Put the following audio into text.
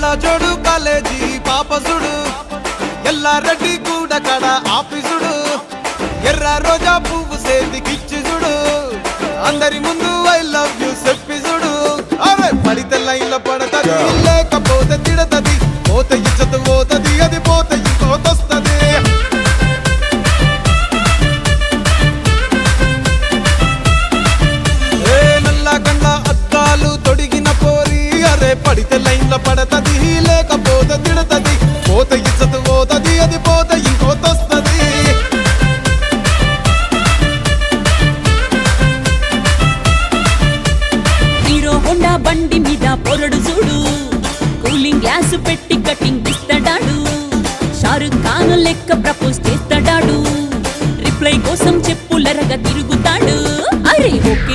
కళ్ళ జోడు కాలేజీ పాపసుడు ఎల్లారెడ్డి కూడా కడ ఆఫీసుడు ఎర్ర రోజా పువ్వు సేతికిచ్చి చూడు అందరి ముందు ఐ లవ్ యూ చెప్పి చూడు అరే పడితే లైన్లో పడతది లేకపోతే తిడతది పోత ఇచ్చత పోతది అది పోత ఇంకోతొస్తది నల్ల కండ్ల అద్దాలు తొడిగిన పోరి అరే పడితే లైన్లో పడతది లేకపోతే తిడతది పోత ఇచ్చత పోతది అది పోత ఇంకోతొస్తది హీరో హోండా బండి మీద పొరడు చూడు కూలింగ్ గ్లాస్ పెట్టి కటింగ్ ఇస్తాడాడు షారుఖ్ ఖాన్ లెక్క ప్రపోజ్ చేస్తాడాడు రిప్లై కోసం చెప్పులరగా తిరుగుతాడు అరే ఓకే